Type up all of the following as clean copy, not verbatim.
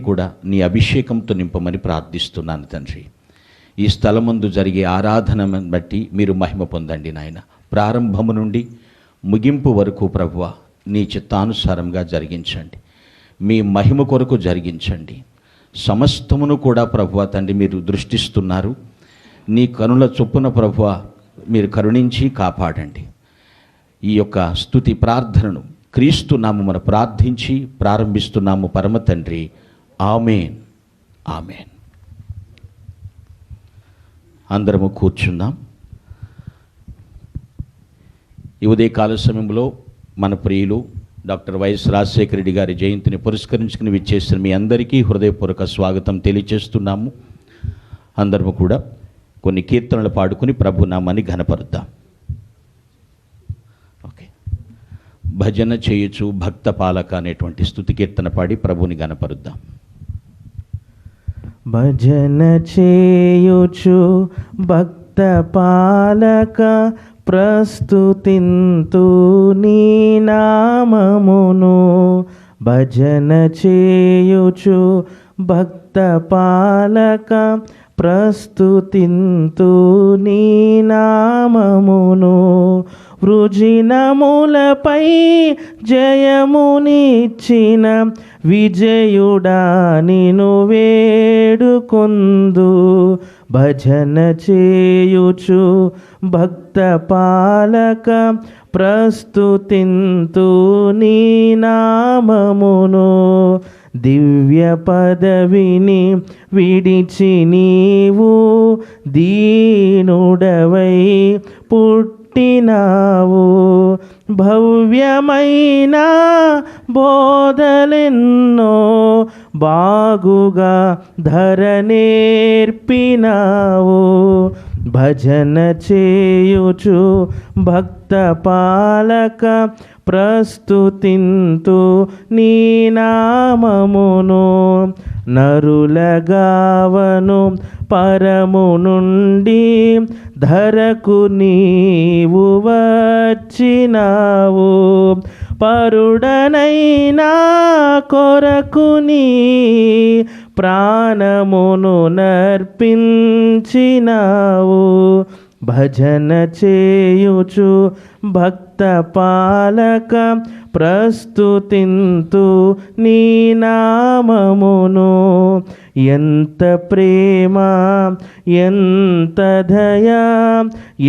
కూడా నీ అభిషేకంతో నింపమని ప్రార్థిస్తున్నాను తండ్రి. ఈ స్థలమందు జరిగే ఆరాధనను బట్టి మీరు మహిమ పొందండి నాయన. ప్రారంభము నుండి ముగింపు వరకు ప్రభువా నీ చిత్తానుసారంగా జరిగించండి, మీ మహిమ కొరకు జరిగించండి. సమస్తమును కూడా ప్రభువా తండ్రి మీరు దృష్టిస్తున్నారు. నీ కనుల చొప్పున ప్రభువా మీరు కరుణించి కాపాడండి. ఈ యొక్క స్తుతి ప్రార్థనను క్రీస్తు నామమున ప్రార్థించి ప్రారంభిస్తున్నాము పరమ తండ్రి. ఆమేన్, ఆమేన్. అందరము కూర్చుందాం. ఈ ఉదయకాల సమయంలో మన ప్రియులు డాక్టర్ వైఎస్ రాజశేఖర రెడ్డి గారి జయంతిని పురస్కరించుకుని విచ్చేసిన మీ అందరికీ హృదయపూర్వక స్వాగతం తెలియజేస్తున్నాము. అందరము కూడా కొన్ని కీర్తనలు పాడుకుని ప్రభు నామాన్ని ఘనపరుద్దాం. ఓకే, భజన చేయొచ్చు భక్త పాలక అనేటువంటి స్తుతి కీర్తన పాడి ప్రభుని ఘనపరుద్దాం. భజన చేయుచు భక్త పాలక ప్రస్తుతింతు నీ నామమును. భజన చేయుచు భక్త పాలక ప్రస్తుతింతు నీ నామమును. వృజినములపై జయమునిచ్చిన విజయుడా నిను వేడుకొందు. భజన చేయుచు భక్త పాలక ప్రస్తుతింతు నీ నామమును. దివ్య పదవిని విడిచి నీవు దీనుడవై పుట్టినావు. భవ్యమైన బోధలెన్నో బాగుగా ధరనేర్పినావు. భజన చేయుచు భక్త పాలక ప్రస్తుతింతు నీ నామమును. నరులగావను పరము నుండి ధరకు నీవు వచ్చినావు. పరుడనైనా కొరకు నీ ప్రాణమును నర్పించినావు. భజన చేయుచు భక్త పాలక ప్రస్తుతింతు నీ నామమును. ఎంత ప్రేమ, ఎంత దయా,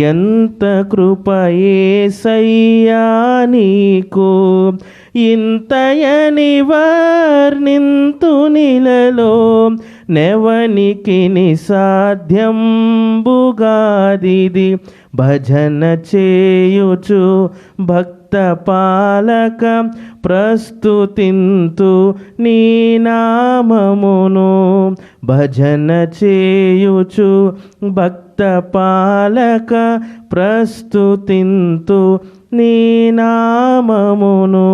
ఎంత కృప యేసయ్యా నీకు. ఇంతయని వర్ణింతు నిలలో నెవనికి నిసాధ్యంబుగాదిది. భజన చేయుచు భక్త పాలక ప్రస్తుతింతు నీ నామమును. భజన చేయుచు భక్త పాలక ప్రస్తుతింతు నీ నామమును.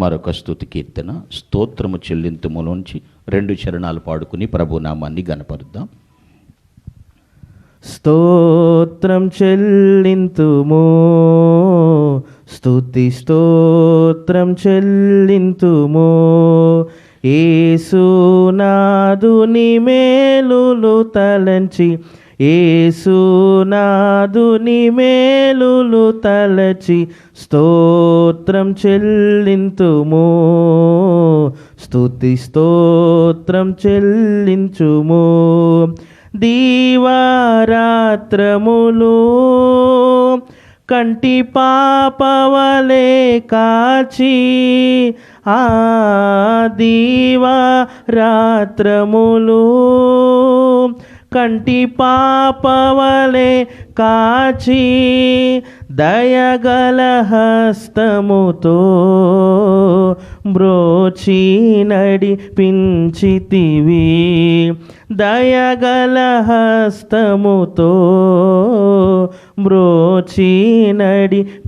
మరొక స్తుతి కీర్తన స్తోత్రము చెల్లింతుములోంచి 2 చరణాలు పాడుకుని ప్రభు నామాన్ని ఘనపరుద్దాం. స్తోత్రం చెల్లింతుము, స్తుతి స్తోత్రం చెల్లింతుము. యేసునాదుని మేలులు తలంచి, యేసునాదుని మేలులు తలచి స్తోత్రం చెల్లింతుము, స్తుతి స్తోత్రం చెల్లించుము. దీవారాత్రములు కంటి పాపవలే కాచి, ఆ దీవారాత్రములు కంటి పాపవలే కాచి, దయగల హస్తముతో బ్రోచి నడిపించితివి. దయగల హస్తముతో బ్రోచి నడిపించితివి.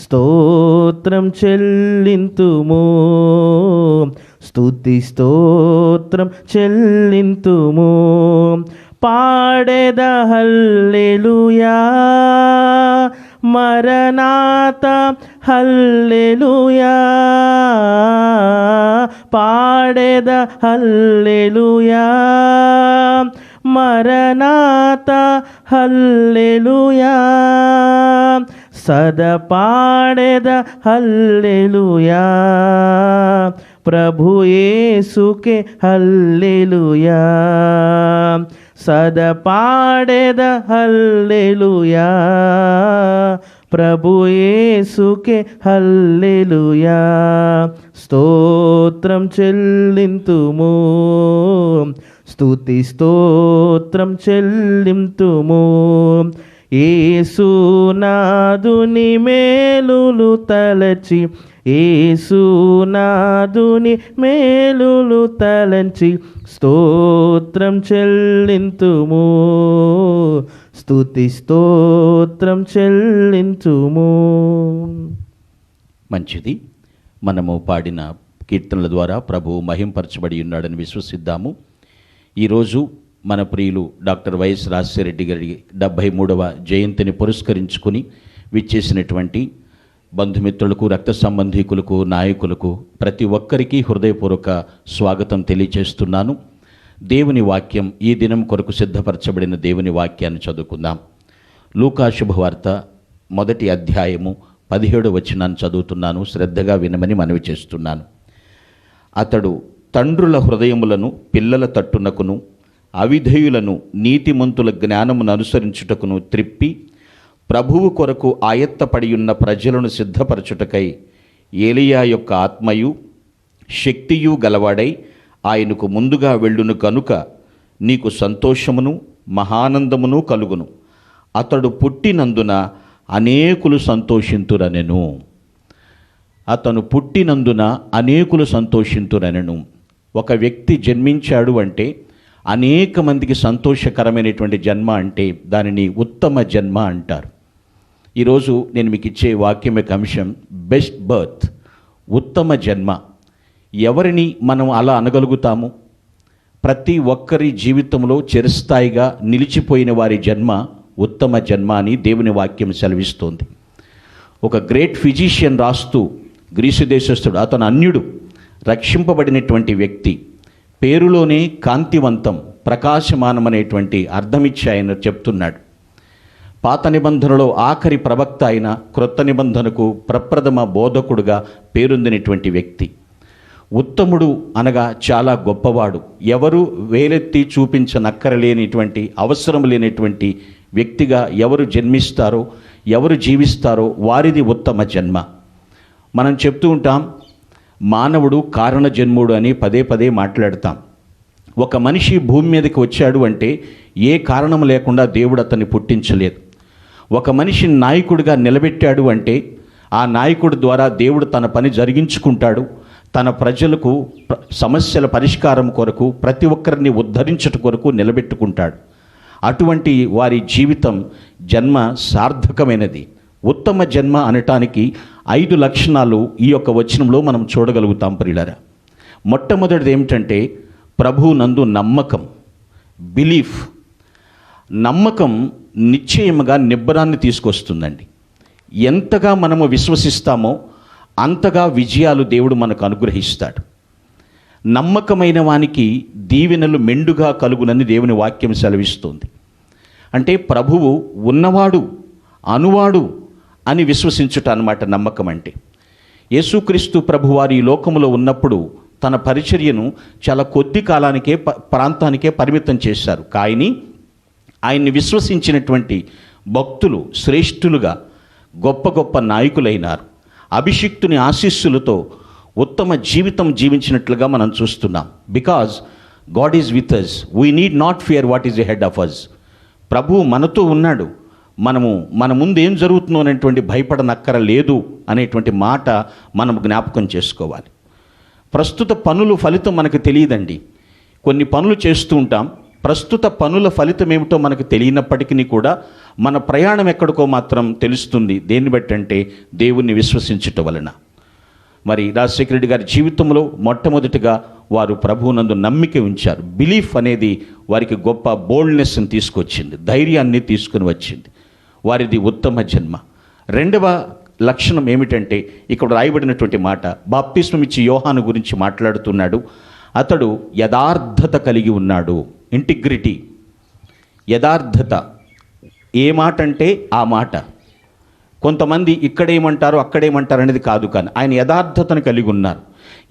స్తోత్రం చెల్లింతుము, స్తుతి స్తోత్రం చెల్లింతుము. పాడెద హల్లెలూయా, మరణాత హల్లెలూయా పాడేద హల్లెలూయా మరణాత హల్లెలూయా సదా పాడేద హల్లెలూయా ప్రభు యేసుకే హల్లెలూయా సదా పాడేద హల్లెలూయా ప్రభు యేసుకే హల్లెలూయా స్తోత్రం చెల్లింతుము స్తుతి స్తోత్రం చెల్లింతుము యేసునాదుని మేలులు తలచి యేసునాదుని మేలులు తలంచి స్తోత్రం చెల్లింతుము స్తుతి స్తోత్రం చెల్లింతుము. మంచిది. మనము పాడిన కీర్తనల ద్వారా ప్రభువు మహింపరచబడి ఉన్నాడని విశ్వసిద్దాము. ఈరోజు మన ప్రియులు డాక్టర్ వైఎస్ రాజశేఖరరెడ్డి గారి 73వ జయంతిని పురస్కరించుకుని విచ్చేసినటువంటి బంధుమిత్రులకు, రక్త సంబంధీకులకు, నాయకులకు ప్రతి ఒక్కరికి హృదయపూర్వక స్వాగతం తెలియజేస్తున్నాను. దేవుని వాక్యం, ఈ దినం కొరకు సిద్ధపరచబడిన దేవుని వాక్యాన్ని చదువుకుందాం. లూకా శుభవార్త 1వ అధ్యాయము 17వ వచనాన్ని చదువుతున్నాను. శ్రద్ధగా వినమని మనవి చేస్తున్నాను. అతడు తండ్రుల హృదయములను పిల్లల తట్టునకును అవిధేయులను నీతిమంతుల జ్ఞానమును అనుసరించుటకును త్రిప్పి ప్రభువు కొరకు ఆయత్తపడి ఉన్న ప్రజలను సిద్ధపరచుటకై ఏలియా యొక్క ఆత్మయు శక్తియు గలవాడై ఆయనకు ముందుగా వెళ్ళును కనుక నీకు సంతోషమును మహానందమును కలుగును. అతడు పుట్టినందున అనేకులు సంతోషింతురనెను. అతను పుట్టినందున అనేకులు సంతోషింతురనెను. ఒక వ్యక్తి జన్మించాడు అంటే అనేక మందికి సంతోషకరమైనటువంటి జన్మ అంటే దానిని ఉత్తమ జన్మ అంటారు. ఈరోజు నేను మీకు ఇచ్చే వాక్యం యొక్క అంశం బెస్ట్ బర్త్, ఉత్తమ జన్మ. ఎవరిని మనం అలా అనగలుగుతాము? ప్రతి ఒక్కరి జీవితంలో చిరస్థాయిగా నిలిచిపోయిన వారి జన్మ ఉత్తమ జన్మ అని దేవుని వాక్యం సెలవిస్తోంది. ఒక గ్రేట్ ఫిజిషియన్ రాస్తూ, గ్రీసు దేశస్థుడు, అతను అన్యుడు, రక్షింపబడినటువంటి వ్యక్తి, పేరులోనే కాంతివంతం, ప్రకాశమానమనేటువంటి అర్థమిచ్చి ఆయన చెప్తున్నాడు. పాత నిబంధనలో ఆఖరి ప్రవక్త అయిన క్రొత్త నిబంధనకు ప్రప్రథమ బోధకుడుగా పేరొందినటువంటి వ్యక్తి. ఉత్తముడు అనగా చాలా గొప్పవాడు, ఎవరు వేలెత్తి చూపించనక్కరలేనిటువంటి, అవసరం లేనటువంటి వ్యక్తిగా ఎవరు జన్మిస్తారో, ఎవరు జీవిస్తారో వారిది ఉత్తమ జన్మ. మనం చెప్తూ ఉంటాం, మానవుడు కారణ జన్ముడు అని పదే పదే మాట్లాడతాం. ఒక మనిషి భూమి మీదకి వచ్చాడు అంటే ఏ కారణం లేకుండా దేవుడు అతన్ని పుట్టించలేదు. ఒక మనిషిని నాయకుడిగా నిలబెట్టాడు అంటే ఆ నాయకుడి ద్వారా దేవుడు తన పని జరిగించుకుంటాడు. తన ప్రజలకు సమస్యల పరిష్కారం కొరకు, ప్రతి ఒక్కరిని ఉద్ధరించట కొరకు నిలబెట్టుకుంటాడు. అటువంటి వారి జీవితం, జన్మ సార్థకమైనది. ఉత్తమ జన్మ అనటానికి 5 లక్షణాలు ఈ యొక్క వచనంలో మనం చూడగలుగుతాం ప్రియులారా. మొట్టమొదటిది ఏమిటంటే ప్రభువు నందు నమ్మకం, బిలీఫ్. నమ్మకం నిశ్చయముగా నిబ్బరాన్ని తీసుకొస్తుందండి. ఎంతగా మనము విశ్వసిస్తామో అంతగా విజయాలు దేవుడు మనకు అనుగ్రహిస్తాడు. నమ్మకమైన వానికి దీవెనలు మెండుగా కలుగునని దేవుని వాక్యం సెలవిస్తుంది. అంటే ప్రభువు ఉన్నవాడు, అనువాడు అని విశ్వసించుట అన్నమాట నమ్మకం అంటే. యేసుక్రీస్తు ప్రభువారు ఈ లోకములో ఉన్నప్పుడు తన పరిచర్యను చాలా కొద్ది కాలానికే, ప్రాంతానికే పరిమితం చేశారు. కానీ ఆయన్ని విశ్వసించినటువంటి భక్తులు శ్రేష్ఠులుగా గొప్ప గొప్ప నాయకులైనారు. అభిషిక్తుని ఆశీస్సులతో ఉత్తమ జీవితం జీవించినట్లుగా మనం చూస్తున్నాం. Because God is with us, we need not fear what is ahead of us. ప్రభువు మనతో ఉన్నాడు, మనము మన ముందు ఏం జరుగుతుందో అనేటువంటి భయపడనక్కర లేదు అనేటువంటి మాట మనం జ్ఞాపకం చేసుకోవాలి. ప్రస్తుత పనుల ఫలితం మనకు తెలియదండి. కొన్ని పనులు చేస్తూ ఉంటాం, ప్రస్తుత పనుల ఫలితం ఏమిటో మనకు తెలియనప్పటికీ కూడా మన ప్రయాణం ఎక్కడికో మాత్రం తెలుస్తుంది. దేన్ని బట్టి అంటే దేవుణ్ణి విశ్వసించటం వలన. మరి రాజశేఖర రెడ్డి గారి జీవితంలో మొట్టమొదటిగా వారు ప్రభువునందు నమ్మిక ఉంచారు. బిలీఫ్ అనేది వారికి గొప్ప బోల్డ్నెస్ని తీసుకొచ్చింది, ధైర్యాన్ని తీసుకుని వచ్చింది. వారిది ఉత్తమ జన్మ. రెండవ లక్షణం ఏమిటంటే ఇక్కడ రాయబడినటువంటి మాట, బాప్తిస్మం ఇచ్చి యోహాను గురించి మాట్లాడుతున్నాడు. అతడు యథార్థత కలిగి ఉన్నాడు. ఇంటిగ్రిటీ, యథార్థత. ఏ మాట అంటే ఆ మాట. కొంతమంది ఇక్కడేమంటారు అక్కడేమంటారు అనేది కాదు, కానీ ఆయన యథార్థతను కలిగి ఉన్నారు.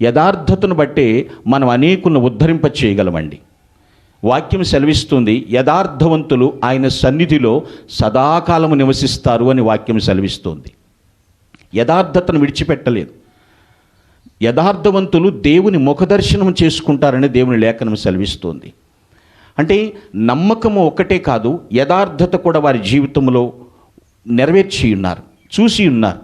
యథార్థతను బట్టే మనం అనేకులను ఉద్ధరింప చేయగలమండి. వాక్యం సెలవిస్తుంది, యథార్థవంతులు ఆయన సన్నిధిలో సదాకాలము నివసిస్తారు అని వాక్యం సెలవిస్తుంది. యథార్థతను విడిచిపెట్టలేదు. యథార్థవంతులు దేవుని ముఖదర్శనం చేసుకుంటారని దేవుని లేఖనం సెలవిస్తుంది. అంటే నమ్మకము ఒక్కటే కాదు, యథార్థత కూడా వారి జీవితంలో నెరవేర్చి ఉన్నారు, చూసి ఉన్నారు.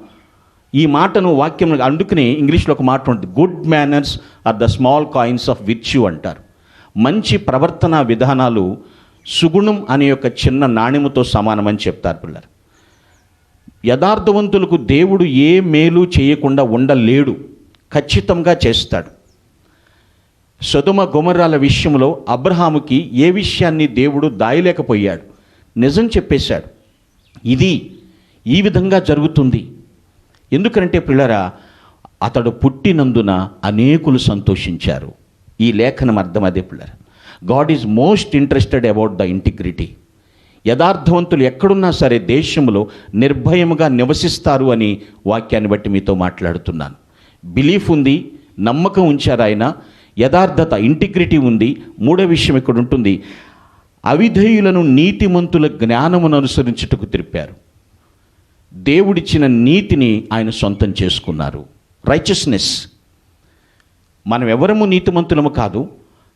ఈ మాటను వాక్యం, అందుకనే ఇంగ్లీష్లో ఒక మాట ఉంటుంది, good manners are the small coins of virtue అంటారు. మంచి ప్రవర్తన విధానాలు సుగుణం అనే యొక్క చిన్న నాణ్యముతో సమానమని చెప్తారు పిల్లలు. యథార్థవంతులకు దేవుడు ఏ మేలు చేయకుండా ఉండలేడు, ఖచ్చితంగా చేస్తాడు. సొదొమ గొమొర్రాల విషయంలో అబ్రహాముకి ఏ విషయాన్ని దేవుడు దాయలేకపోయాడు, నిజం చెప్పేశాడు. ఇది ఈ విధంగా జరుగుతుంది. ఎందుకంటే పిల్లరా, అతడు పుట్టినందున అనేకులు సంతోషించారు. ఈ లేఖనం అర్థం అదే పిల్లరా. God is most interested about the integrity. యథార్థవంతులు ఎక్కడున్నా సరే దేశంలో నిర్భయముగా నివసిస్తారు అని వాక్యాన్ని బట్టి మీతో మాట్లాడుతున్నాను. బిలీఫ్ ఉంది, నమ్మకం ఉంచారు ఆయన, యథార్థత ఇంటిగ్రిటీ ఉంది. మూడో విషయం ఇక్కడ ఉంటుంది, అవిధేయులను నీతిమంతుల జ్ఞానమును అనుసరించుటకు త్రిప్పారు. దేవుడిచ్చిన నీతిని ఆయన సొంతం చేసుకున్నారు. రైచియస్నెస్. మనం ఎవరము నీతిమంతులము కాదు,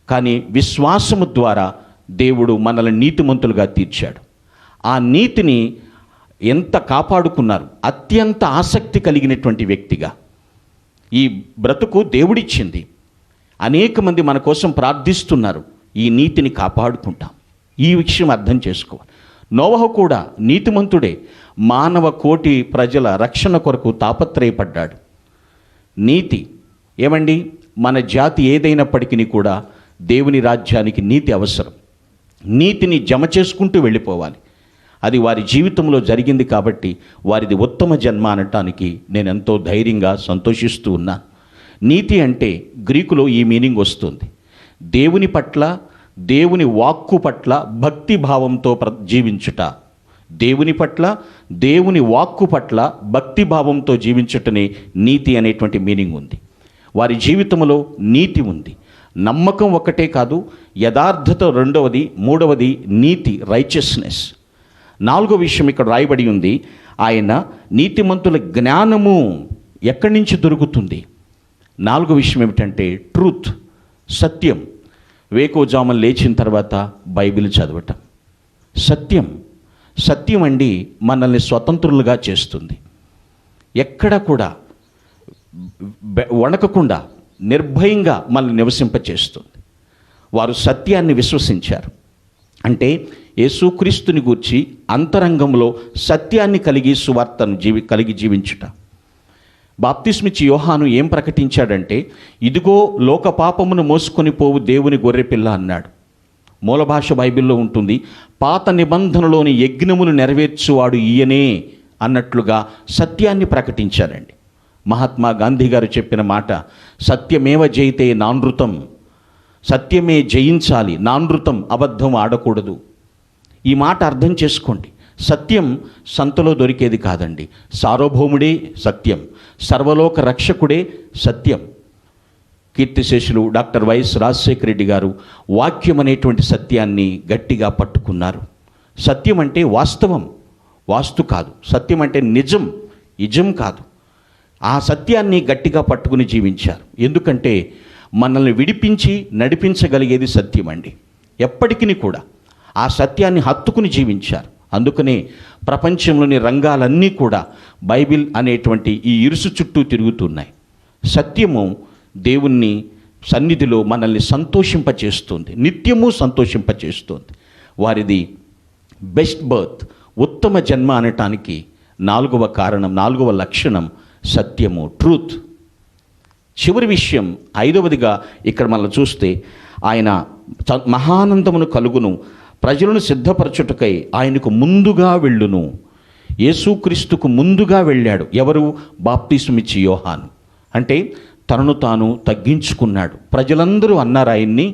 కానీ విశ్వాసము ద్వారా దేవుడు మనల్ని నీతిమంతులుగా తీర్చాడు. ఆ నీతిని ఎంత కాపాడుకున్నారు. అత్యంత ఆసక్తి కలిగినటువంటి వ్యక్తిగా ఈ బ్రతుకు దేవుడిచ్చింది. అనేక మంది మన కోసం ప్రార్థిస్తున్నారు. ఈ నీతిని కాపాడుకుంటాం. ఈ విషయం అర్థం చేసుకోవాలి. నోవహు కూడా నీతిమంతుడే. మానవ కోటి ప్రజల రక్షణ కొరకు తాపత్రయపడ్డాడు. నీతి ఏమండి, మన జాతి ఏదైనప్పటికీ కూడా దేవుని రాజ్యానికి నీతి అవసరం. నీతిని జమ చేసుకుంటూ వెళ్ళిపోవాలి. అది వారి జీవితంలో జరిగింది కాబట్టి వారిది ఉత్తమ జన్మ అనటానికి నేను ఎంతో ధైర్యంగా సంతోషిస్తూ ఉన్నాను. నీతి అంటే గ్రీకులో ఈ మీనింగ్ వస్తుంది, దేవుని పట్ల, దేవుని వాక్కు పట్ల భక్తి భావంతో జీవించుట. దేవుని పట్ల, దేవుని వాక్కు పట్ల భక్తి భావంతో జీవించుటనే నీతి అనేటువంటి మీనింగ్ ఉంది. వారి జీవితంలో నీతి ఉంది. నమ్మకం ఒక్కటే కాదు, యథార్థత రెండవది, మూడవది నీతి, రైచియస్నెస్. నాలుగో విషయం ఇక్కడ రాయబడి ఉంది, ఆయన నీతిమంతుల జ్ఞానము ఎక్కడి నుంచి దొరుకుతుంది. నాలుగో విషయం ఏమిటంటే ట్రూత్, సత్యం. వేకువజామున లేచిన తర్వాత బైబిల్ చదవటం. సత్యం. సత్యం అండి మనల్ని స్వతంత్రులుగా చేస్తుంది. ఎక్కడ కూడా వణకకుండా నిర్భయంగా మనల్ని నివసింపచేస్తుంది. వారు సత్యాన్ని విశ్వసించారు. అంటే యేసుక్రీస్తుని గూర్చి అంతరంగంలో సత్యాన్ని కలిగి సువార్తను కలిగి జీవించుట. బాప్తిస్మిచ్చి యోహాను ఏం ప్రకటించాడంటే, ఇదిగో లోక పాపమును మోసుకొని పోవు దేవుని గొర్రెపిల్ల అన్నాడు. మూల భాష బైబిల్లో ఉంటుంది, పాత నిబంధనలోని యజ్ఞములు నెరవేర్చువాడు ఈయనే అన్నట్లుగా సత్యాన్ని ప్రకటించారండి. మహాత్మా గాంధీ గారు చెప్పిన మాట, సత్యమేవ జయితే నానృతం. సత్యమే జయించాలి, నానృతం, అబద్ధం ఆడకూడదు. ఈ మాట అర్థం చేసుకోండి. సత్యం సంతలో దొరికేది కాదండి. సార్వభౌముడే సత్యం, సర్వలోక రక్షకుడే సత్యం. కీర్తిశేషులు డాక్టర్ వైఎస్ రాజశేఖర రెడ్డి గారు వాక్యం అనేటువంటి సత్యాన్ని గట్టిగా పట్టుకున్నారు. సత్యం అంటే వాస్తవం, వాస్తు కాదు. సత్యం అంటే నిజం, ఇజం కాదు. ఆ సత్యాన్ని గట్టిగా పట్టుకుని జీవించారు. ఎందుకంటే మనల్ని విడిపించి నడిపించగలిగేది సత్యం అండి. ఎప్పటికీ కూడా ఆ సత్యాన్ని హత్తుకుని జీవించారు. అందుకనే ప్రపంచంలోని రంగాలన్నీ కూడా బైబిల్ అనేటువంటి ఈ ఇరుసు చుట్టూ తిరుగుతున్నాయి. సత్యము దేవుని సన్నిధిలో మనల్ని సంతోషింపచేస్తుంది, నిత్యము సంతోషింపచేస్తుంది. వారిది బెస్ట్ బర్త్, ఉత్తమ జన్మ అనటానికి నాలుగవ కారణం, నాలుగవ లక్షణం సత్యము, ట్రూత్. చివరి విషయం ఐదవదిగా ఇక్కడ మనం చూస్తే, ఆయన మహానందమును కలుగును, ప్రజలను సిద్ధపరచుటకై ఆయనకు ముందుగా వెళ్ళును. యేసుక్రీస్తుకు ముందుగా వెళ్ళాడు. ఎవరు? బాప్తిస్మిచ్చి యోహాను. అంటే తనను తాను తగ్గించుకున్నాడు. ప్రజలందరూ అన్నారు ఆయన్ని,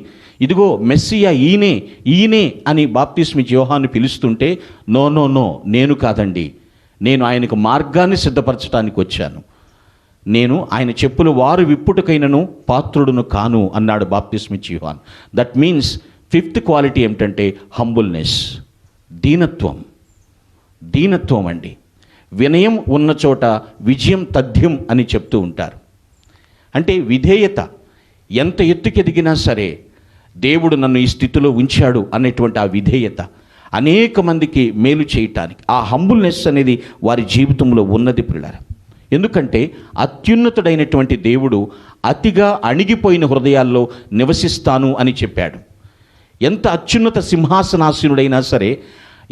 ఇదిగో మెస్సియా ఈయనే అని బాప్తిస్మిచ్చి యోహాను పిలుస్తుంటే, నో నో నో, నేను కాదండి, నేను ఆయనకు మార్గాన్ని సిద్ధపరచడానికి వచ్చాను, నేను ఆయన చెప్పులు వారు విప్పుటకైనను పాత్రుడును కాను అన్నాడు బాప్తిస్మిచ్చి యోహాను. దట్ మీన్స్ ఫిఫ్త్ క్వాలిటీ ఏమిటంటే హంబుల్నెస్, దీనత్వం అండి. వినయం ఉన్న చోట విజయం తథ్యం అని చెప్తూ ఉంటారు. అంటే విధేయత. ఎంత ఎత్తుకెదిగినా సరే దేవుడు నన్ను ఈ స్థితిలో ఉంచాడు అనేటువంటి ఆ విధేయత అనేక మందికి మేలు చేయటానికి, ఆ హంబుల్నెస్ అనేది వారి జీవితంలో ఉన్నది ప్రియులారా. ఎందుకంటే అత్యున్నతుడైనటువంటి దేవుడు అతిగా అణిగిపోయిన హృదయాల్లో నివసిస్తాను అని చెప్పాడు. ఎంత అత్యున్నత సింహాసనాసీనుడైనా సరే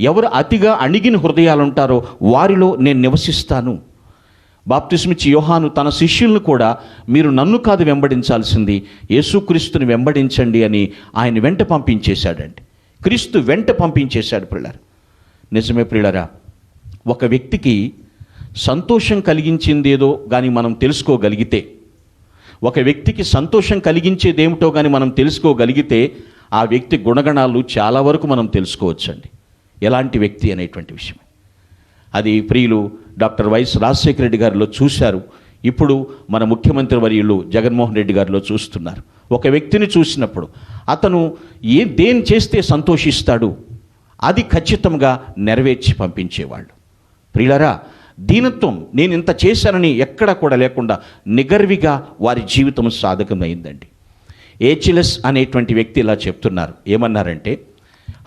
ఎవరు అతిగా అణిగిన హృదయాలు ఉంటారో వారిలో నేను నివసిస్తాను. బాప్తిస్మిచ్చి యోహాను తన శిష్యులను కూడా మీరు నన్ను కాదు వెంబడించాల్సింది, యేసుక్రీస్తుని వెంబడించండి అని ఆయన వెంట పంపించేశాడండి. క్రీస్తు వెంట పంపించేశాడు ప్రియులారా. నిజమే ప్రియులారా, ఒక వ్యక్తికి సంతోషం కలిగించిందేదో కానీ మనం తెలుసుకోగలిగితే, ఒక వ్యక్తికి సంతోషం కలిగించేదేమిటో కానీ మనం తెలుసుకోగలిగితే ఆ వ్యక్తి గుణగణాలు చాలా వరకు మనం తెలుసుకోవచ్చండి. ఎలాంటి వ్యక్తి అనేటువంటి విషయం అది ప్రియులు డాక్టర్ వైఎస్ రాజశేఖర రెడ్డి గారిలో చూశారు. ఇప్పుడు మన ముఖ్యమంత్రి వర్యులు జగన్మోహన్ రెడ్డి గారిలో చూస్తున్నారు. ఒక వ్యక్తిని చూసినప్పుడు అతను దేని చేస్తే సంతోషిస్తాడు అది ఖచ్చితంగా నెరవేర్చి పంపించేవాళ్ళు. ప్రియులారా, దీనత్వం, నేను ఇంత చేశానని ఎక్కడా కూడా లేకుండా నిగర్విగా వారి జీవితం సాధకమైందండి. ఏచిలస్ అనేటువంటి వ్యక్తి ఇలా చెప్తున్నారు. ఏమన్నారంటే,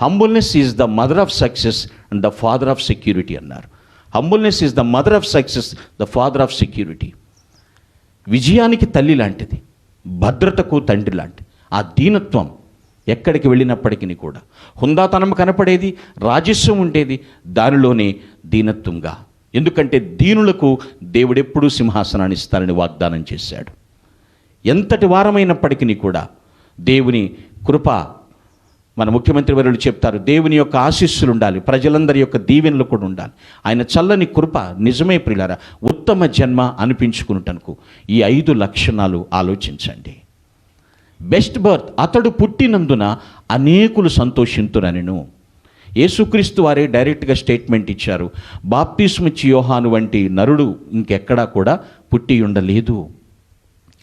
humbleness is the mother of success and the father of security అన్నారు. Humbleness is the mother of success, the father of security. విజయానికి తల్లి లాంటిది, భద్రతకు తండ్రి లాంటిది ఆ దీనత్వం. ఎక్కడికి వెళ్ళినప్పటికీ కూడా హుందాతనం కనపడేది, రాజస్వం ఉండేది, దానిలోనే దీనత్వంగా. ఎందుకంటే దీనులకు దేవుడెప్పుడూ సింహాసనాన్ని ఇస్తారని వాగ్దానం చేశాడు. ఎంతటి వారమైనప్పటికీ కూడా దేవుని కృప, మన ముఖ్యమంత్రి వర్యులు చెప్తారు, దేవుని యొక్క ఆశీస్సులు ఉండాలి, ప్రజలందరి యొక్క దీవెనలు కూడా ఉండాలి, ఆయన చల్లని కృప. నిజమే ప్రియులారా, ఉత్తమ జన్మ అనిపించుకున్నటకు ఈ 5 లక్షణాలు ఆలోచించండి. బెస్ట్ బర్త్, అతడు పుట్టినందున అనేకులు సంతోషింతురనెను. యేసుక్రీస్తు వారే డైరెక్ట్గా స్టేట్మెంట్ ఇచ్చారు, బాప్తిస్మిచ్చి యోహాను వంటి నరుడు ఇంకెక్కడా కూడా పుట్టి ఉండలేదు.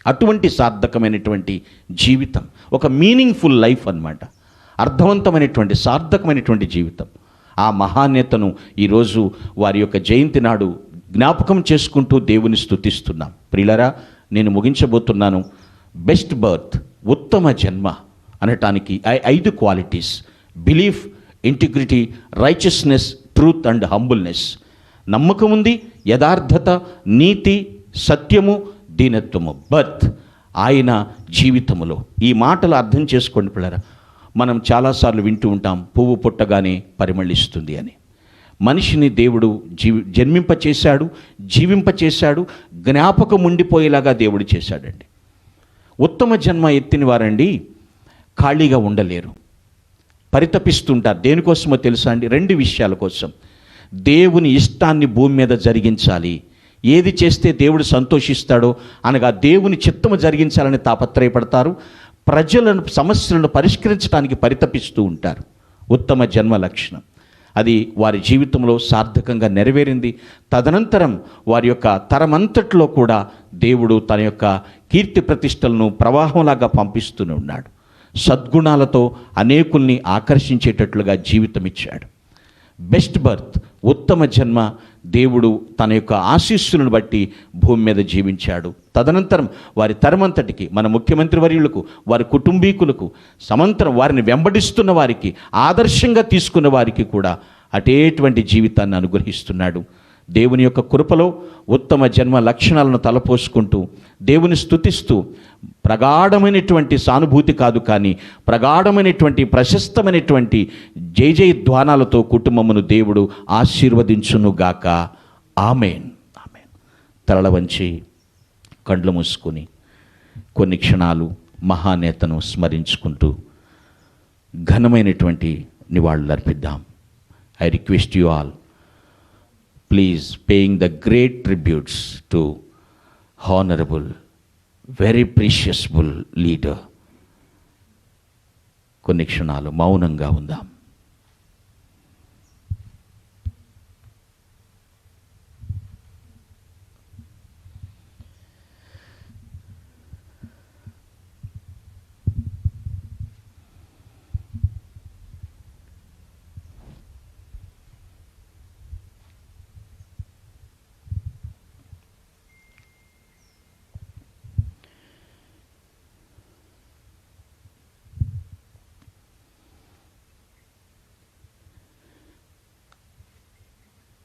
అటువంటి సార్థకమైనటువంటి జీవితం, ఒక మీనింగ్ఫుల్ లైఫ్ అన్నమాట, అర్థవంతమైనటువంటి సార్థకమైనటువంటి జీవితం. ఆ మహాన్యతను ఈరోజు వారి యొక్క జయంతి నాడు జ్ఞాపకం చేసుకుంటూ దేవుని స్తుతిస్తున్నాం. ప్రియులారా, నేను ముగించబోతున్నాను. బెస్ట్ బర్త్, ఉత్తమ జన్మ అనటానికి 5 qualities: belief, integrity, righteousness, truth and humbleness. నమ్మకం ఉంది, యథార్థత, నీతి, సత్యము, దీనత్వము. బర్త్, ఆయన జీవితములో. ఈ మాటలు అర్థం చేసుకోండి పిల్లరా. మనం చాలాసార్లు వింటూ ఉంటాం, పువ్వు పుట్టగానే పరిమళిస్తుంది అని. మనిషిని దేవుడు జన్మింపచేశాడు, జీవింపచేశాడు, జ్ఞాపకం ఉండిపోయేలాగా దేవుడు చేశాడండి. ఉత్తమ జన్మ ఎత్తిన వారండి ఖాళీగా ఉండలేరు, పరితపిస్తుంటారు. దేనికోసమో తెలుసా అండి? 2 విషయాల కోసం. దేవుని ఇష్టాన్ని భూమి మీద జరిగించాలి. ఏది చేస్తే దేవుడు సంతోషిస్తాడో అనగా దేవుని చిత్తము జరిగించాలని తాపత్రయపడతారు. ప్రజలను సమస్యలను పరిష్కరించడానికి పరితపిస్తూ ఉంటారు. ఉత్తమ జన్మ లక్షణం అది వారి జీవితంలో సార్థకంగా నెరవేరింది. తదనంతరం వారి యొక్క తరమంతట్లో కూడా దేవుడు తన యొక్క కీర్తి ప్రతిష్టలను ప్రవాహంలాగా పంపిస్తూనే ఉన్నాడు. సద్గుణాలతో అనేకుల్ని ఆకర్షించేటట్లుగా జీవితం ఇచ్చాడు. బెస్ట్ బర్త్, ఉత్తమ జన్మ, దేవుడు తన యొక్క ఆశీస్సులను బట్టి భూమి మీద జీవించాడు. తదనంతరం వారి తరమంతటికి, మన ముఖ్యమంత్రి వర్యులకు, వారి కుటుంబీకులకు, సమంతరం వారిని వెంబడిస్తున్న వారికి, ఆదర్శంగా తీసుకున్న వారికి కూడా అటేటువంటి జీవితాన్ని అనుగ్రహిస్తున్నాడు. దేవుని యొక్క కృపలో ఉత్తమ జన్మ లక్షణాలను తలపోసుకుంటూ దేవుని స్తుతిస్తూ, ప్రగాఢమైనటువంటి సానుభూతి కాదు కానీ ప్రగాఢమైనటువంటి ప్రశస్తమైనటువంటి జయధ్వానాలతో కుటుంబమును దేవుడు ఆశీర్వదించునుగాక. ఆమేన్, ఆమేన్. తలల వంచి కండ్లు మూసుకొని కొన్ని క్షణాలు మహానేతను స్మరించుకుంటూ ఘనమైనటువంటి నివాళులు అర్పిద్దాం. I request you all please paying the great tributes to honourable very preciousable leader. కొన్ని క్షణాలు మౌనంగా ఉందాం.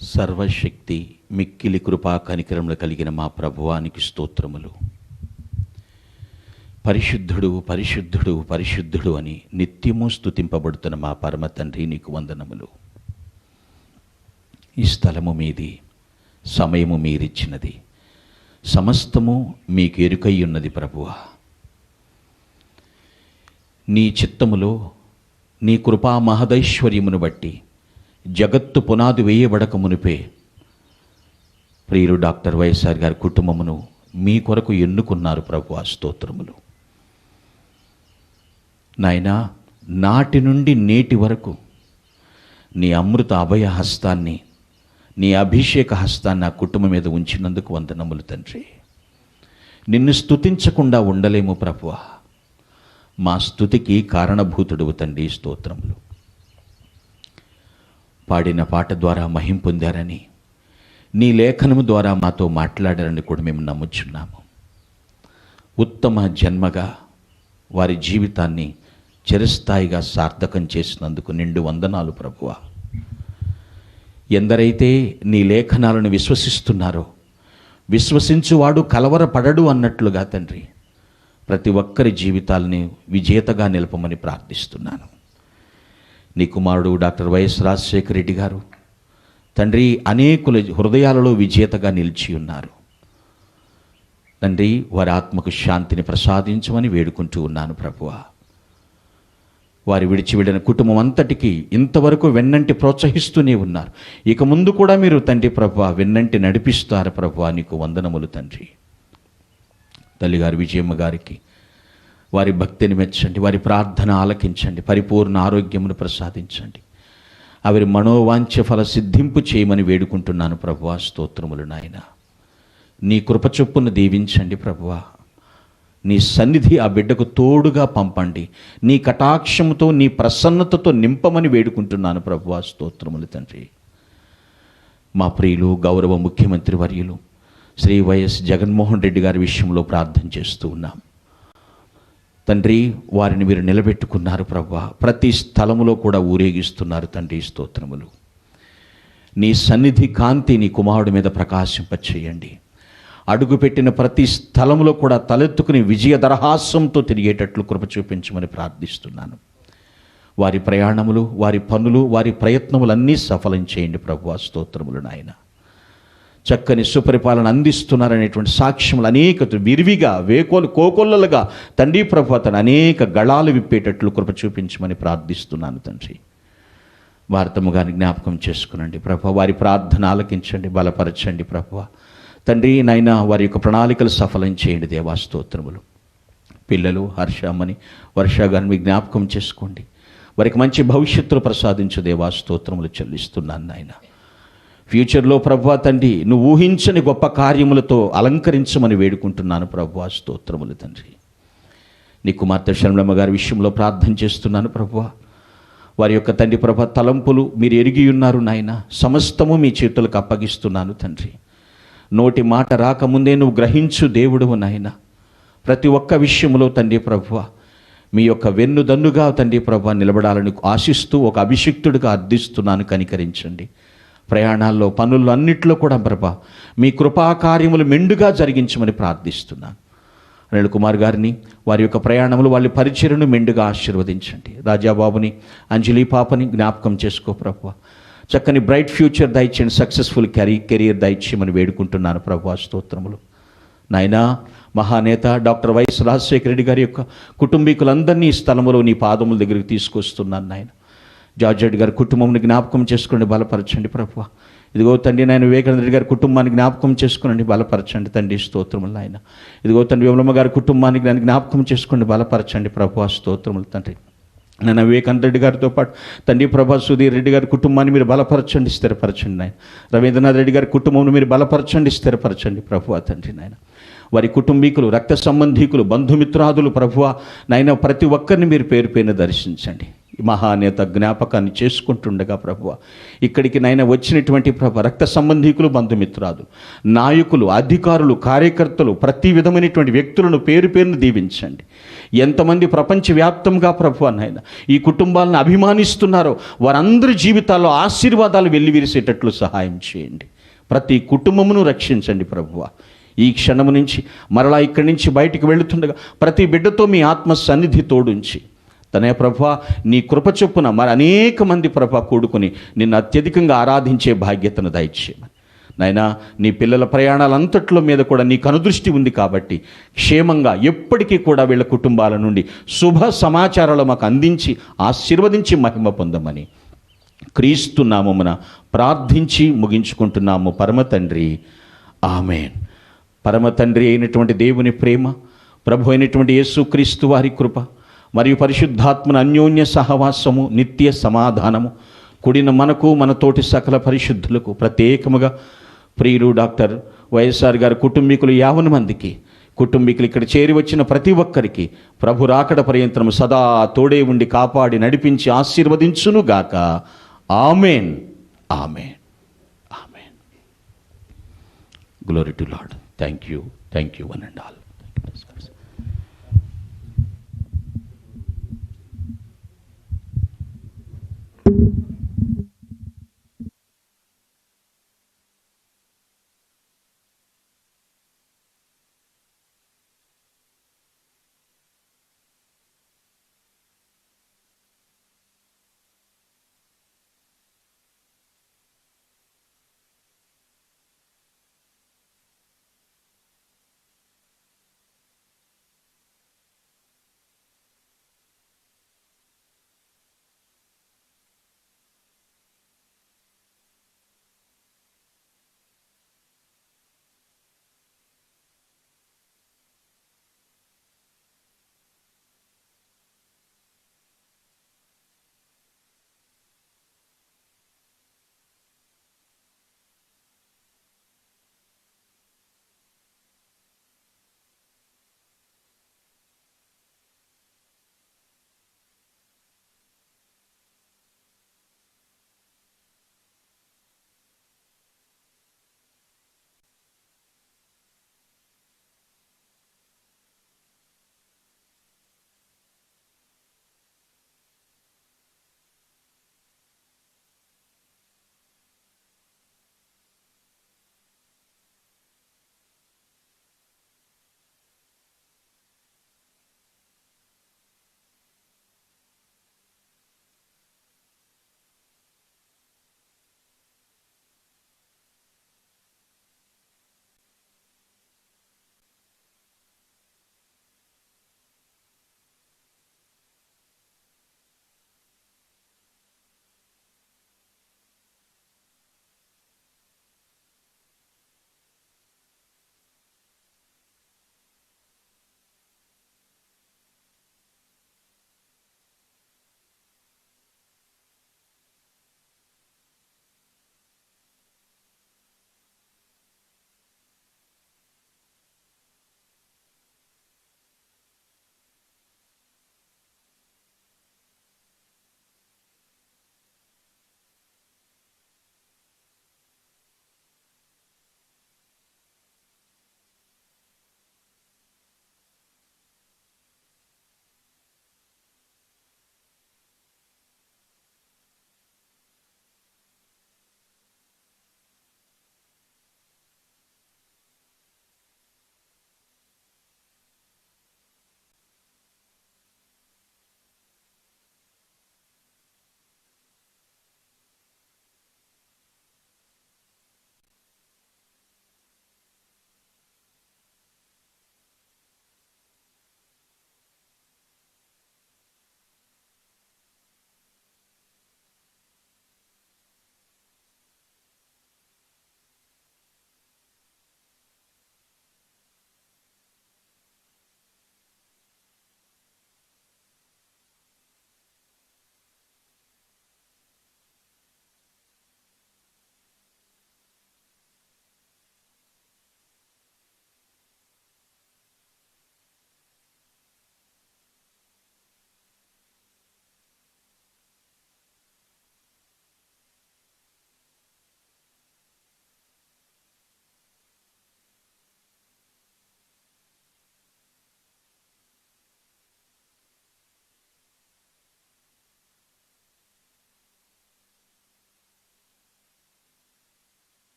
సర్వశక్తి మిక్కిలి కృపా కనికరములు కలిగిన మా ప్రభువానికి స్తోత్రములు. పరిశుద్ధుడు పరిశుద్ధుడు పరిశుద్ధుడు అని నిత్యము స్తుతింపబడుతున్న మా పరమ తండ్రి నీకు వందనములు. ఈ స్థలము మీది, సమయము మీరిచ్చినది, సమస్తము మీకు ఎరుకయ్యున్నది ప్రభువా. నీ చిత్తములో నీ కృపా మహదైశ్వర్యమును బట్టి జగత్తు పునాది వేయబడక మునిపే ప్రియులు డాక్టర్ వైఎస్ఆర్ గారి కుటుంబమును మీ కొరకు ఎన్నుకున్నారు ప్రభువా, స్తోత్రములు. నాయనా, నాటి నుండి నేటి వరకు నీ అమృత అభయ హస్తాన్ని, నీ అభిషేక హస్తాన్ని ఆ కుటుంబం మీద ఉంచినందుకు వందనములు తండ్రి. నిన్ను స్తుతించకుండా ఉండలేము ప్రభువా. మా స్తుతికి కారణభూతుడు తండ్రి, స్తోత్రములు. పాడిన పాట ద్వారా మహిం పొందారని, నీ లేఖనము ద్వారా మాతో మాట్లాడారని కూడా మేము నమ్ముచున్నాము. ఉత్తమ జన్మగా వారి జీవితాన్ని చిరస్థాయిగా సార్థకం చేసినందుకు నిండు వందనాలు ప్రభువా. ఎందరైతే నీ లేఖనాలను విశ్వసిస్తున్నారో, విశ్వసించువాడు కలవరపడడు అన్నట్లుగా తండ్రి, ప్రతి ఒక్కరి జీవితాలని విజేతగా నిలపమని ప్రార్థిస్తున్నాను. నీ కుమారుడు డాక్టర్ వైఎస్ రాజశేఖర రెడ్డి గారు తండ్రి అనేకుల హృదయాలలో విజేతగా నిలిచి ఉన్నారు తండ్రి. వారి ఆత్మకు శాంతిని ప్రసాదించమని వేడుకుంటూ ఉన్నాను ప్రభువా. వారి విడిచి వెళ్ళిన కుటుంబం అంతటికీ ఇంతవరకు వెన్నంటి ప్రోత్సహిస్తూనే ఉన్నారు. ఇక ముందు కూడా మీరు తండ్రి ప్రభువా వెన్నంటి నడిపిస్తారు ప్రభువా. నీకు వందనములు తండ్రి. తల్లిగారు విజయమ్మ గారికి వారి భక్తిని మెచ్చండి, వారి ప్రార్థన ఆలకించండి, పరిపూర్ణ ఆరోగ్యమును ప్రసాదించండి, వారి మనోవాంఛ ఫల సిద్ధింపు చేయమని వేడుకుంటున్నాను ప్రభువా. స్తోత్రములు నాయన. నీ కృప చొప్పున దీవించండి ప్రభువా. నీ సన్నిధి ఆ బిడ్డకు తోడుగా పంపండి. నీ కటాక్షముతో, నీ ప్రసన్నతతో నింపమని వేడుకుంటున్నాను ప్రభువా. స్తోత్రములు తండ్రి. మా ప్రియులు గౌరవ ముఖ్యమంత్రి వర్యులు శ్రీ వైఎస్ జగన్మోహన్ రెడ్డి గారి విషయంలో ప్రార్థన చేస్తూ ఉన్నాం తండ్రి. వారిని మీరు నిలబెట్టుకున్నారు ప్రభువా. ప్రతి స్థలములో కూడా ఊరేగిస్తున్నారు తండ్రి, స్తోత్రములు. నీ సన్నిధి కాంతి నీ కుమారుడి మీద ప్రకాశింపచేయండి. అడుగుపెట్టిన ప్రతి స్థలములో కూడా తలెత్తుకుని విజయ దరహాసంతో తిరిగేటట్లు కృప చూపించమని ప్రార్థిస్తున్నాను. వారి ప్రయాణములు, వారి పనులు, వారి ప్రయత్నములన్నీ సఫలం చేయండి ప్రభువా. స్తోత్రములు నాయన. చక్కని సుపరిపాలన అందిస్తున్నారనేటువంటి సాక్ష్యములు అనేక విరివిగా కోకొల్లలుగా తండ్రి ప్రభువా తన అనేక గళాలు విప్పేటట్లు కృప చూపించమని ప్రార్థిస్తున్నాను తండ్రి. భారతమ్మ గారిని జ్ఞాపకం చేసుకునండి ప్రభువా. వారి ప్రార్థన ఆలకించండి, బలపరచండి ప్రభువా. తండ్రి నాయన, వారి యొక్క ప్రణాళికలు సఫలం చేయండి దేవా. స్తోత్రములు. పిల్లలు హర్షమ్మని, వర్ష గారిని జ్ఞాపకం చేసుకోండి. వారికి మంచి భవిష్యత్తును ప్రసాదించు దేవా. స్తోత్రములు చెల్లిస్తున్నాను నాయన. ఫ్యూచర్లో ప్రభువా తండ్రి నువ్వు ఊహించని గొప్ప కార్యములతో అలంకరించమని వేడుకుంటున్నాను ప్రభువా. స్తోత్రములు తండ్రి. నీ కుమార్తె శర్మలమ్మ గారి విషయంలో ప్రార్థన చేస్తున్నాను ప్రభువా. వారి యొక్క తండ్రి ప్రభా తలంపులు మీరు ఎరిగి ఉన్నారు నాయన. సమస్తము మీ చేతులకు అప్పగిస్తున్నాను తండ్రి. నోటి మాట రాకముందే నువ్వు గ్రహించు దేవుడువు నాయన. ప్రతి ఒక్క విషయంలో తండ్రి ప్రభువా మీ యొక్క వెన్నుదన్నుగా తండ్రి ప్రభువా నిలబడాలని ఆశిస్తూ ఒక అభిషిక్తుడిగా అర్థిస్తున్నాను. కనికరించండి. ప్రయాణాల్లో, పనుల్లో అన్నిట్లో కూడా ప్రభా మీ కృపాకార్యములు మెండుగా జరిగించమని ప్రార్థిస్తున్నాను. అనిల్ కుమార్ గారిని, వారి యొక్క ప్రయాణములు, వాళ్ళ పరిచర్యను మెండుగా ఆశీర్వదించండి. రాజాబాబుని, అంజలి పాపని జ్ఞాపకం చేసుకో ప్రభువా. చక్కని బ్రైట్ ఫ్యూచర్ దయచేయండి. సక్సెస్ఫుల్ కెరీర్ దయచేయమని వేడుకుంటున్నాను ప్రభువా. స్తోత్రములు నాయనా. మహానేత డాక్టర్ వైఎస్ రాజశేఖర రెడ్డి గారి యొక్క కుటుంబీకులందరినీ ఈ స్థలములో నీ పాదముల దగ్గరికి తీసుకొస్తున్నాను నాయన. జార్జ్ రెడ్డి గారి కుటుంబంని జ్ఞాపకం చేసుకోండి, బలపరచండి ప్రభువా. ఇదిగో తండ్రి నాయన వివేకానంద రెడ్డి గారి కుటుంబాన్ని జ్ఞాపకం చేసుకునండి, బలపరచండి తండ్రి, స్తోత్రములు ఆయన. ఇదిగో తండ్రి విమలమ్మ గారి కుటుంబానికి నేను జ్ఞాపకం చేసుకోండి, బలపరచండి ప్రభు, స్తోత్రములు తండ్రి. నాయన వివేకానంద రెడ్డి గారితో పాటు తండ్రి ప్రభా సుధీర్ రెడ్డి గారి కుటుంబాన్ని మీరు బలపరచండి, స్థిరపరచండి నాయన. రవీంద్రనాథ్ రెడ్డి గారి కుటుంబం మీరు బలపరచండి, స్థిరపరచండి ప్రభు తండ్రి నాయన. వారి కుటుంబీకులు, రక్త సంబంధీకులు, బంధుమిత్రాదులు ప్రభువ నాయన ప్రతి ఒక్కరిని మీరు పేరు పేరున దర్శించండి. ఈ మహానేత జ్ఞాపకాన్ని చేసుకుంటుండగా ప్రభువ ఇక్కడికి నాయన వచ్చినటువంటి ప్రభు రక్త సంబంధీకులు, బంధుమిత్రాదులు, నాయకులు, అధికారులు, కార్యకర్తలు, ప్రతి విధమైనటువంటి వ్యక్తులను పేరు పేరును దీవించండి. ఎంతమంది ప్రపంచవ్యాప్తంగా ప్రభు నాయన ఈ కుటుంబాలను అభిమానిస్తున్నారో వారందరి జీవితాల్లో ఆశీర్వాదాలు వెల్లివిరిసేటట్లు సహాయం చేయండి. ప్రతి కుటుంబమును రక్షించండి ప్రభువ. ఈ క్షణము నుంచి మరలా ఇక్కడి నుంచి బయటికి వెళుతుండగా ప్రతి బిడ్డతో మీ ఆత్మ సన్నిధి తోడుంచి తనే ప్రభా నీ కృప చొప్పున మరి అనేక మంది ప్రభా కూడుకుని నిన్ను అత్యధికంగా ఆరాధించే బాధ్యతను దయచేయమని నాయనా. నీ పిల్లల ప్రయాణాలంతట్లో మీద కూడా నీ కనుదృష్టి ఉంది కాబట్టి క్షేమంగా ఎప్పటికీ కూడా వీళ్ళ కుటుంబాల నుండి శుభ సమాచారాలు మాకు అందించి ఆశీర్వదించి మహిమ పొందమని క్రీస్తు నామమున ప్రార్థించి ముగించుకుంటున్నాము పరమ తండ్రి, ఆమేన్. పరమ తండ్రి అయినటువంటి దేవుని ప్రేమ, ప్రభు అయినటువంటి యేసుక్రీస్తు వారి కృప మరియు పరిశుద్ధాత్మన అన్యోన్య సహవాసము, నిత్య సమాధానము కూడిన మనకు మనతోటి సకల పరిశుద్ధులకు, ప్రత్యేకముగా ప్రియులు డాక్టర్ వైఎస్ఆర్ గారి కుటుంబీకులు 50 మందికి, కుటుంబీకులు ఇక్కడ చేరి వచ్చిన ప్రతి ఒక్కరికి ప్రభు రాకడ పర్యంతరము సదా తోడే ఉండి కాపాడి నడిపించి ఆశీర్వదించునుగాక. Amen, amen, amen. Glory to Lord. Thank you, one and all.